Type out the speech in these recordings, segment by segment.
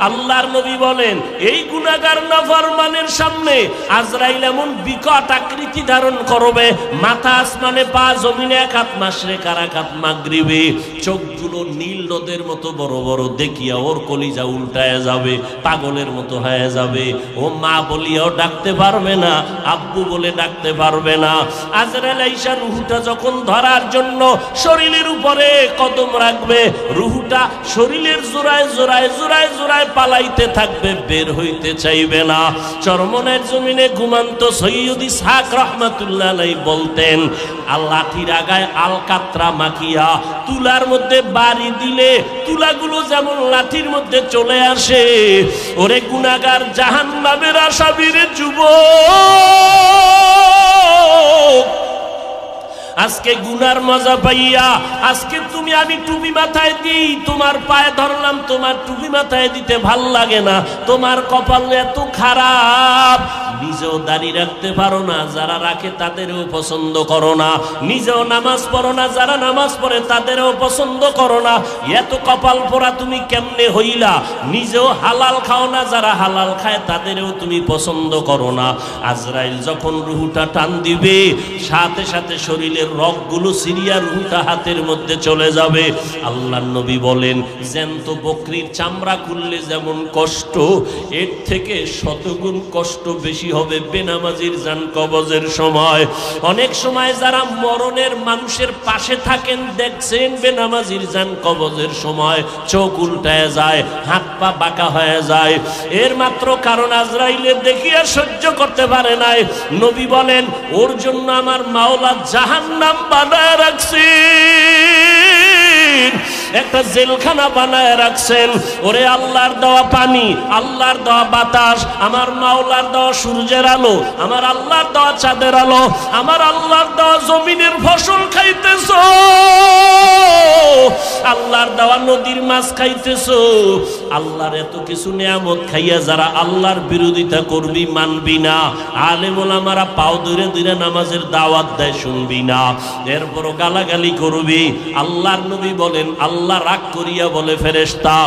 আল্লাহর নবী বলেন এই গুনাহগার নাফরমানের সামনে আজরাইল এমন বিকট আকৃতি ধারণ করবে, মাথা আসমানে, পা জমিনে, এক হাত মাশরিক আর এক হাত মাগরিবে, চোখগুলো নীল নদের মতো বড় বড়, দেখিয়া ওর কলিজা উল্টায় যাবে, পাগলের মতো হয়ে যাবে। ও মা বলিয়াও ডাকতে পারবে না, আব্বু বলে ডাকতে পারবে না। আজরাইল আইসা রুহুটা যখন ধরার জন্য শরীরের উপরে কদম রাখবে, রুহুটা শরীরের জোড়ায় জোড়ায় জোড়ায় জোড়ায় পালাইতে থাকবে, বের হইতে চাইবে না। চরমনের জমিনে ঘুমান্ত সৈয়দ ইসহাক রহমাতুল্লাহ আলাইহি বলতেন, লাঠির আগায় আলকাতরা মাখিয়া তুলার মধ্যে বাড়ি দিলে তুলাগুলো যেমন লাঠির মধ্যে চলে আসে, ওরে গুনাহগার জাহান্নামের আসামির যুবক, আজকে গুনার মজা পাইয়া, আজকে তুমি আমি টুপি মাথায় দিই, তোমার পায়ে ধরলাম, তোমার টুপি মাথায় দিতে ভাল লাগে না, তোমার কপাল এত খারাপ, নিজেও দাঁড়িয়ে রাখতে পারো না, যারা রাখে তাদেরও পছন্দ করো না, নিজেও নামাজ পড়ো না, যারা নামাজ পড়ে তাদেরও পছন্দ করো না, এত কপাল পোড়া তুমি কেমনে হইলা, নিজেও হালাল খাও না, যারা হালাল খায় তাদেরও তুমি পছন্দ করো না। আজরাইল যখন রুহুটা টান দিবে, সাথে সাথে শরীরের রগগুলো সিরিয়া রুহুটা হাতের মধ্যে চলে যাবে। আল্লাহর নবী বলেন, জ্যান্ত বকরির চামড়া খুললে যেমন কষ্ট, এর থেকে শতগুণ কষ্ট বেশি হবে বেনামাজির জান কবজের সময়। অনেক সময় যারা মরণের মানুষের পাশে থাকেন দেখছেন, বেনামাজির জান কবজের সময় চোখ উল্টায় যায়, হাত পা বাঁকা হয়ে যায়, এর মাত্র কারণ আজরাইলের দেখিয়া সহ্য করতে পারে নাই। নবী বলেন, ওর জন্য আমার মাওলা জাহান্নাম বানায় রাখছেন, একটা জেলখানা বানায় রাখছেন। ওরে আল্লাহর দেওয়া পানি, আল্লাহর দেওয়া বাতাস, আমার মাওলার দেওয়া সূর্যের আলো, আমার আল্লাহর দেওয়া চাঁদের আলো, আমার আল্লাহর দেওয়া জমিনের ফসল খাইতেছো, আল্লাহর দেওয়া নদীর মাছ খাইতেছো, আল্লাহর এত কিছু নিয়ামত খাইয়া যারা আল্লাহর বিরোধিতা করবি, মানবি না, আলেম ওলামারা পাও ধরে ধরে নামাজের দাওয়াত দেয়, শুনবি না, এরপরও গালাগালি করবি। আল্লাহর নবী বলেন, আল্লাহ রাগ করিয়া বলে, ফেরেশতা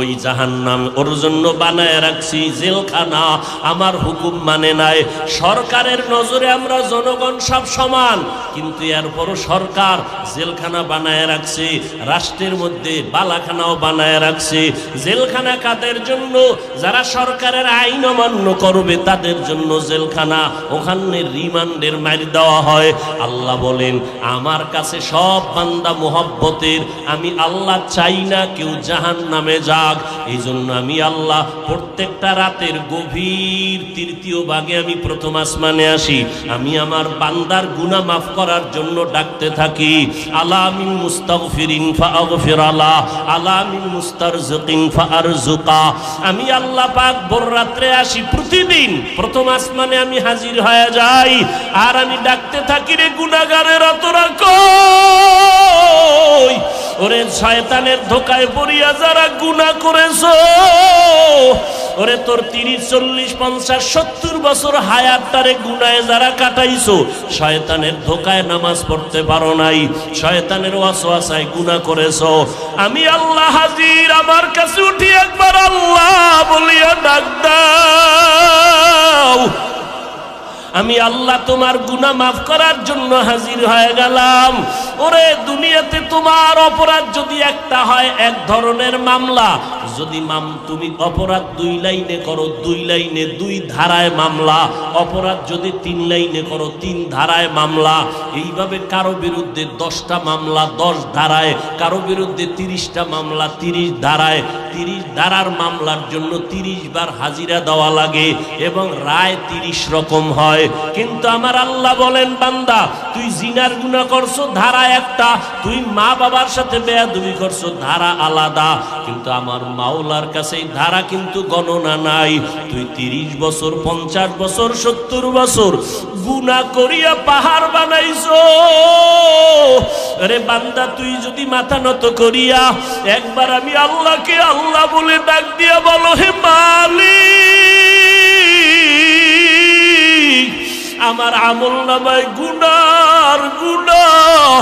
ওই জাহান্নাম ওর জন্য বানায় রাখছি জেলখানা, আমার হুকুম মানে নাই। সরকারের নজরে আমরা জনগণ সব সমান, কিন্তু এরপরও সরকার জেলখানা বানায় রাখছে, রাষ্ট্রের মধ্যে বালাখানাও বানায় রাখছে। জেলখানা কাদের জন্য? যারা সরকারের আইন অমান্য করবে তাদের জন্য জেলখানা, ওখানে রিমান্ডের মার দেওয়া হয়। আল্লাহ বলেন, আমার কাছে সব বান্দা মোহব্বতের, আমি আল্লাহ চাই না কেউ জাহান্নামে যাক। এই জন্য আমি আল্লাহ প্রত্যেকটা রাতের গভীর তৃতীয় ভাগে আমি প্রথম আসমানে আসি, আমি আমার বান্দার গুনাহ মাফ করার জন্য ডাকতে থাকি। আলা মিন মুস্তাগফিরিন ফাগফির আলা, আলা মিন মুস্তারজিকিন ফারজুকা। আমি আল্লাহ পাক ভোর রাত্রে আসি, প্রতিদিন প্রথম আসমানে আমি হাজির হয়ে যাই, আর আমি ডাকতে থাকি, রে গুনাহগারেরা তোরা কই? ওরে শয়তানের ধোকায় পড়িয়া যারা গুনাহ করেছো, ওরে তোর 30, 40, 50, 70 বছর হায়াতটারে গুনাহে যারা কাটাইছো, শয়তানের ধোকায় নামাজ পড়তে পারো নাই, শয়তানের ওয়াসওয়াসায় গুনাহ করেছো, আমি আল্লাহ হাজির, আমার কাছে উঠি একবার আল্লাহ বলিয়া ডাক দাও। আমি আল্লাহ তোমার গুনাহ মাফ করার জন্য হাজির হয়ে গেলাম। ওরে দুনিয়াতে তোমার অপরাধ যদি একটা হয়, এক ধরনের মামলা, যদি তুমি অপরাধ 2 লাইনে করো, 2 লাইনে 2 ধারায় মামলা, অপরাধ যদি 3 লাইনে করো, 3 ধারায় মামলা, এইভাবে কারো বিরুদ্ধে 10টা মামলা 10 ধারায়, কারো বিরুদ্ধে 30টা মামলা 30 ধারায়। 30 ধারার মামলার জন্য 30 বার হাজিরা দেওয়া লাগে এবং রায় 30 রকম হয়। কিন্তু আমার আল্লাহ বলেন, বান্দা তুই জিনার গুনাহ করছো, ধারা একটা, তুই মা বাবার সাথে বেয়াদবি করছো, ধারা আলাদা, কিন্তু আমার মাওলার কাছে ধারা কিন্তু গণনা নাই। তুই 30 বছর 50 বছর 70 বছর গুনাহ করিয়া পাহাড় বানাইছো, আরে বান্দা তুই যদি মাথা নত করিয়া একবার আমি আল্লাহকে আল্লাহ বলে ডাক দিয়া বলো, হে মালিক, আমার আমল নামায় গুনার গুনাহ,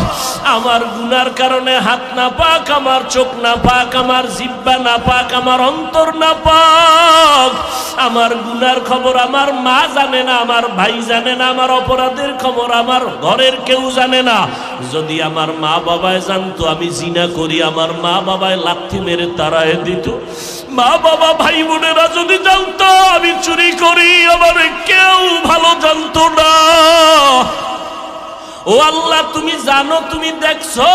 আমার গুনার কারণে হাত না পাক, আমার চোখ না পাক, আমার জিহ্বা না পাক, আমার অন্তর না পাক। আমার গুনার খবর আমার মা জানে না, আমার ভাই জানে না, আমার অপরাধের খবর আমার ঘরের কেউ জানে না। যদি আমার মা বাবায় জানতো আমি জিনা করি, আমার মা বাবায় লাথি মেরে তাড়ায় দিত। মা বাবা ভাই বোনেরা যদি জানতো আমি চুরি করি, আমার কেউ ভালো জানতো না। ও আল্লাহ, তুমি জানো, তুমি দেখছো,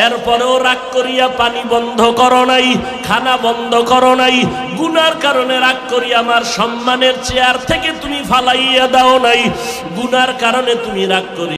এরপরেও রাগ করিয়া পানি বন্ধ করো নাই, খানা বন্ধ করো নাই। গুনার কারণে রাগ করি আমার সম্মানের চেয়ার থেকে তুমি ফালাইয়া দাও নাই। গুনার কারণে তুমি রাগ করি